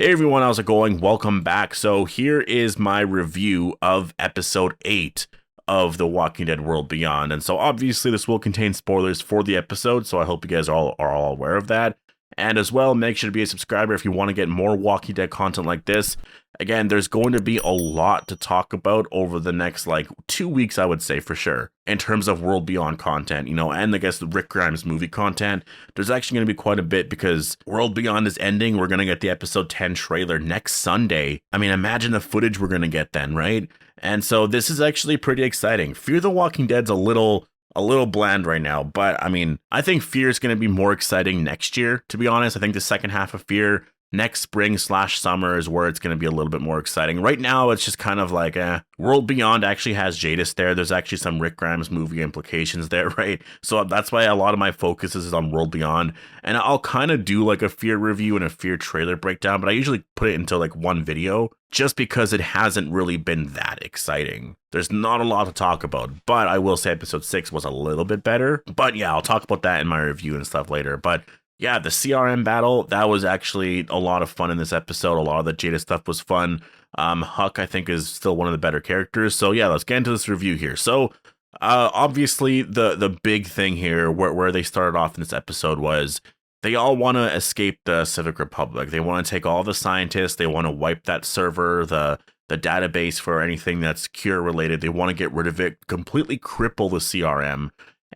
Hey everyone, how's it going? Welcome back. So here is my review of episode 8 of The Walking Dead World Beyond. And so obviously this will contain spoilers for the episode, so I hope you guys are all aware of that. And as well, make sure to be a subscriber if you want to get more Walking Dead content like this. Again, there's going to be a lot to talk about over the next 2 weeks, I would say, for sure, in terms of World Beyond content, and I guess the Rick Grimes movie content. There's actually going to be quite a bit because World Beyond is ending. We're going to get the episode 10 trailer next Sunday. I mean, imagine the footage we're going to get then, right? And so this is actually pretty exciting. Fear the Walking Dead's a little bland right now, but I mean, I think Fear is going to be more exciting next year, to be honest. I think the second half of Fear next spring/summer is where it's going to be a little bit more exciting. Right now, it's just kind of like, World Beyond actually has Jadis there. There's actually some Rick Grimes movie implications there, right? So that's why a lot of my focus is on World Beyond. And I'll kind of do like a Fear review and a Fear trailer breakdown, but I usually put it into one video just because it hasn't really been that exciting. There's not a lot to talk about, but I will say episode 6 was a little bit better. But yeah, I'll talk about that in my review and stuff later. But yeah, the CRM battle, that was actually a lot of fun in this episode. A lot of the Jada stuff was fun. Huck, I think, is still one of the better characters. So yeah, let's get into this review here. So obviously, the big thing here, where they started off in this episode, was they all want to escape the Civic Republic. They want to take all the scientists. They want to wipe that server, the database for anything that's Cure related. They want to get rid of it, completely cripple the CRM.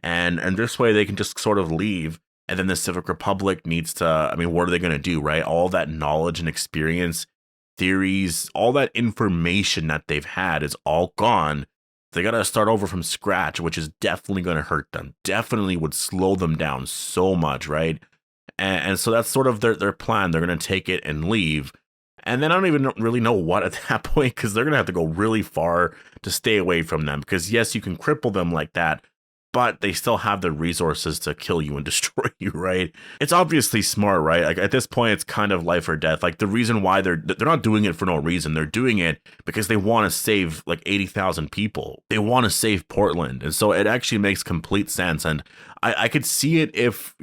And this way they can just sort of leave. And then the Civic Republic needs to, I mean, what are they going to do, right? All that knowledge and experience, theories, all that information that they've had is all gone. They got to start over from scratch, which is definitely going to hurt them. Definitely would slow them down so much, right? And so that's sort of their plan. They're going to take it and leave. And then I don't even really know what at that point, because they're going to have to go really far to stay away from them. Because yes, you can cripple them like that, but they still have the resources to kill you and destroy you, right? It's obviously smart, right? Like at this point, it's kind of life or death. Like the reason why they're not doing it for no reason. They're doing it because they want to save 80,000 people. They want to save Portland. And so it actually makes complete sense. And I could see it if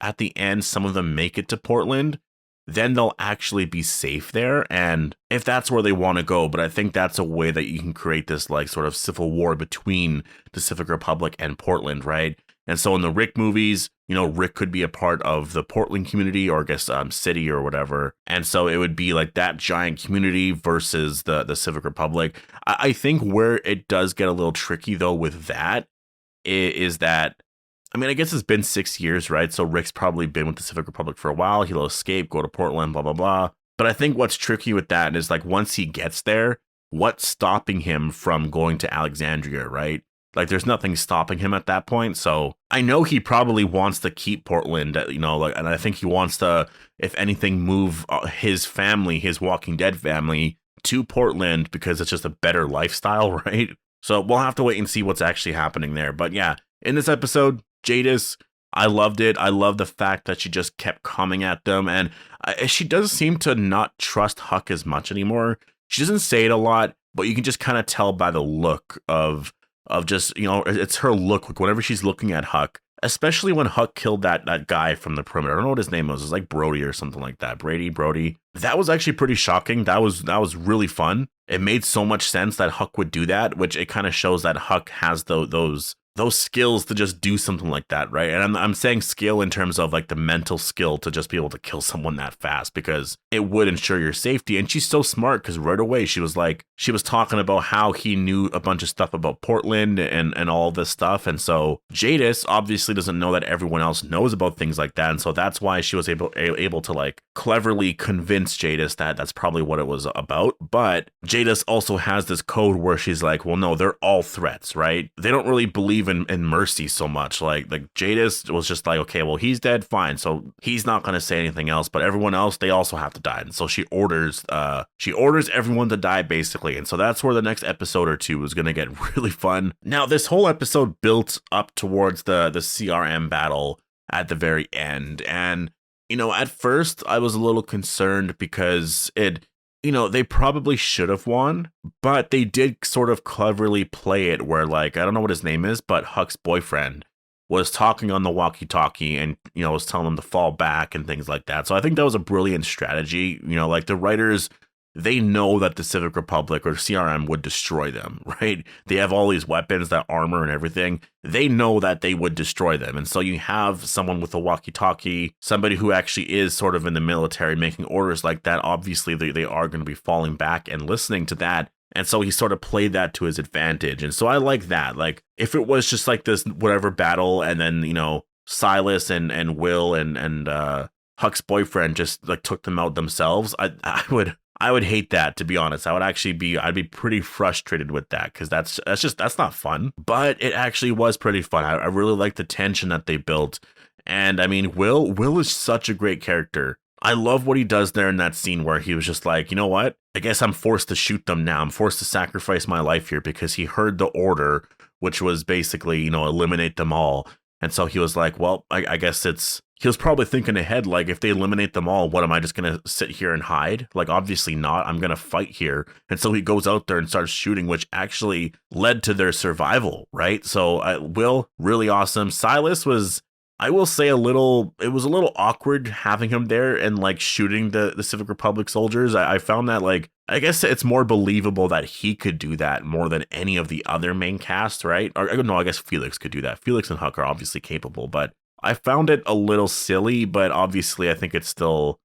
at the end, some of them make it to Portland, then they'll actually be safe there. And if that's where they want to go, but I think that's a way that you can create this sort of civil war between the Pacific Republic and Portland, right? And so in the Rick movies, Rick could be a part of the Portland community, or I guess city or whatever. And so it would be like that giant community versus the Pacific Republic. I think where it does get a little tricky though with that is that, I mean, I guess it's been 6 years, right? So Rick's probably been with the Pacific Republic for a while. He'll escape, go to Portland, blah, blah, blah. But I think what's tricky with that is once he gets there, what's stopping him from going to Alexandria, right? There's nothing stopping him at that point. So I know he probably wants to keep Portland, and I think he wants to, if anything, move his family, his Walking Dead family, to Portland because it's just a better lifestyle, right? So we'll have to wait and see what's actually happening there. But yeah, in this episode, Jadis, I loved it. I love the fact that she just kept coming at them, and she does seem to not trust Huck as much anymore. She doesn't say it a lot, but you can just kind of tell by the look of just, it's her look. Whenever she's looking at Huck, especially when Huck killed that guy from the perimeter. I don't know what his name was. It was like Brody or something like that. Brody. That was actually pretty shocking. That was really fun. It made so much sense that Huck would do that, which it kind of shows that Huck has those skills to just do something like that, right? And I'm saying skill in terms of the mental skill to just be able to kill someone that fast, because it would ensure your safety. And she's so smart because right away she was talking about how he knew a bunch of stuff about Portland and all this stuff. And so Jadis obviously doesn't know that everyone else knows about things like that. And so that's why she was able to cleverly convince Jadis that that's probably what it was about. But Jadis also has this code where she's like, well, no, they're all threats, right? They don't really believe in mercy so much. Like Jadis was just like, okay, well, he's dead, fine, so he's not going to say anything else, but everyone else, they also have to die. And so she orders everyone to die, basically. And so that's where the next episode or two is going to get really fun. Now, this whole episode built up towards the CRM battle at the very end, and at first I was a little concerned because they probably should have won, but they did sort of cleverly play it where I don't know what his name is, but Huck's boyfriend was talking on the walkie-talkie and, was telling them to fall back and things like that. So I think that was a brilliant strategy. Like the writers, they know that the Civic Republic or CRM would destroy them, right? They have all these weapons, that armor and everything. They know that they would destroy them. And so you have someone with a walkie-talkie, somebody who actually is sort of in the military making orders like that. Obviously, they are going to be falling back and listening to that. And so he sort of played that to his advantage. And so I like that. Like, if it was just like this whatever battle and then, Silas and Will and Huck's boyfriend just like took them out themselves, I would hate that, to be honest. I'd be pretty frustrated with that, because that's not fun. But it actually was pretty fun. I really like the tension that they built. And I mean, Will is such a great character. I love what he does there in that scene where he was just like, you know what? I guess I'm forced to shoot them now. I'm forced to sacrifice my life here, because he heard the order, which was basically, eliminate them all. And so he was like, well, I guess he was probably thinking ahead, like, if they eliminate them all, what, am I just going to sit here and hide? Like, obviously not. I'm going to fight here. And so he goes out there and starts shooting, which actually led to their survival, right? So Will, really awesome. Silas was, I will say, it was a little awkward having him there and like shooting the Civic Republic soldiers. I found that, like, I guess it's more believable that he could do that more than any of the other main cast, right? Or no, I guess Felix could do that. Felix and Huck are obviously capable, but I found it a little silly, but obviously I think it still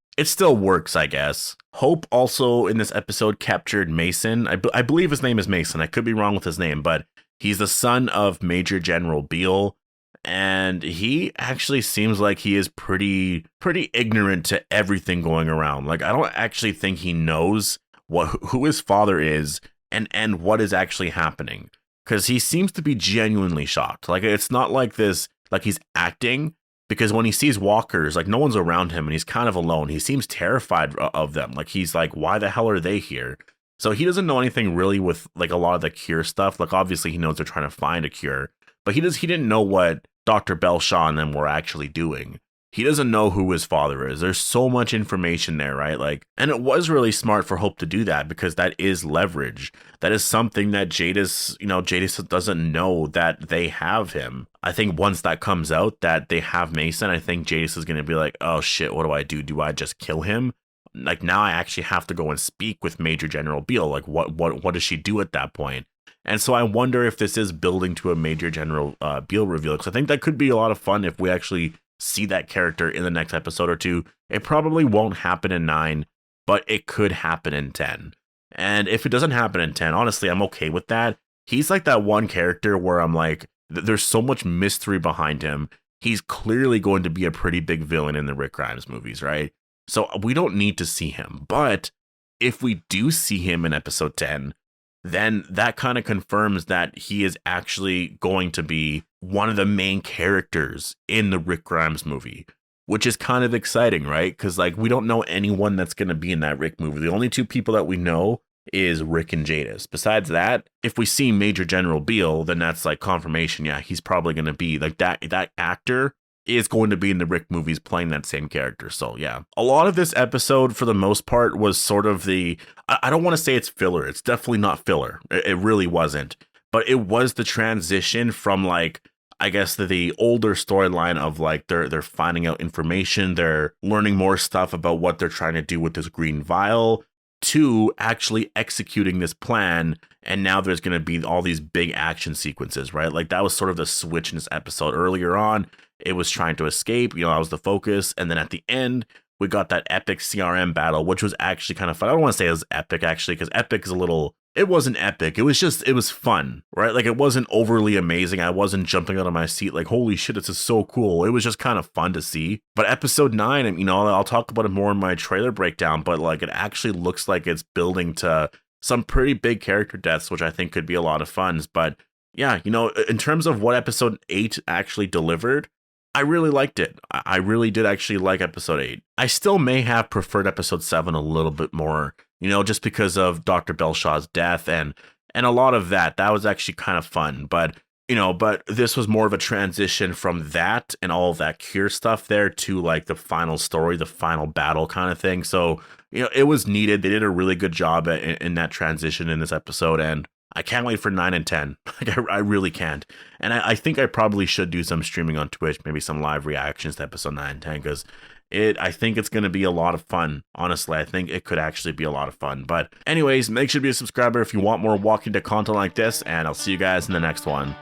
works, I guess. Hope also in this episode captured Mason. I believe his name is Mason. I could be wrong with his name, but he's the son of Major General Beale. And he actually seems like he is pretty ignorant to everything going around. Like, I don't actually think he knows who his father is and what is actually happening, because he seems to be genuinely shocked. Like, it's not like this, like he's acting, because when he sees walkers, like, no one's around him and he's kind of alone. He seems terrified of them. Like, he's like, why the hell are they here? So he doesn't know anything really with like a lot of the cure stuff. Like, obviously he knows they're trying to find a cure, but he didn't know what Dr. Belshaw and them were actually doing. He doesn't know who his father is. There's so much information there, right? Like, and it was really smart for Hope to do that, because that is leverage. That is something that Jadis doesn't know that they have him. I think once that comes out that they have Mason, I think Jadis is going to be like, oh shit, what do I do? Do I just kill him? Like, now I actually have to go and speak with Major General Beale. Like, what does she do at that point? And so I wonder if this is building to a Major General Beale reveal, because I think that could be a lot of fun if we actually see that character in the next episode or two. It probably won't happen in 9, but it could happen in 10. And if it doesn't happen in 10, honestly, I'm okay with that. He's like that one character where I'm like, there's so much mystery behind him. He's clearly going to be a pretty big villain in the Rick Grimes movies, right? So we don't need to see him. But if we do see him in episode 10, then that kind of confirms that he is actually going to be one of the main characters in the Rick Grimes movie, which is kind of exciting, right? Because, like, we don't know anyone that's going to be in that Rick movie. The only two people that we know is Rick and Jadis. Besides that, if we see Major General Beale, then that's like confirmation. Yeah, he's probably going to be like that actor is going to be in the Rick movies playing that same character. So yeah, a lot of this episode for the most part was sort of I don't want to say it's filler. It's definitely not filler. It really wasn't. But it was the transition from, like, I guess the older storyline of like they're finding out information, they're learning more stuff about what they're trying to do with this green vial, to actually executing this plan. And now there's going to be all these big action sequences, right? Like, that was sort of the switch in this episode. Earlier on, it was trying to escape, that was the focus. And then at the end, we got that epic CRM battle, which was actually kind of fun. I don't want to say it was epic, actually, because epic is it wasn't epic. It was fun, right? Like, it wasn't overly amazing. I wasn't jumping out of my seat like, holy shit, this is so cool. It was just kind of fun to see. But episode 9, I'll talk about it more in my trailer breakdown, but like, it actually looks like it's building to some pretty big character deaths, which I think could be a lot of fun. But yeah, in terms of what episode 8 actually delivered, I really liked it. I really did actually like episode 8. I still may have preferred episode 7 a little bit more, just because of Dr. Belshaw's death and a lot of that. That was actually kind of fun. But this was more of a transition from that and all of that cure stuff there to like the final story, the final battle kind of thing. So, it was needed. They did a really good job in that transition in this episode. And I can't wait for 9 and 10. Like, I really can't. And I think I probably should do some streaming on Twitch, maybe some live reactions to episode 9 and 10, because I think it's going to be a lot of fun. Honestly, I think it could actually be a lot of fun. But anyways, make sure to be a subscriber if you want more Walking Dead content like this, and I'll see you guys in the next one.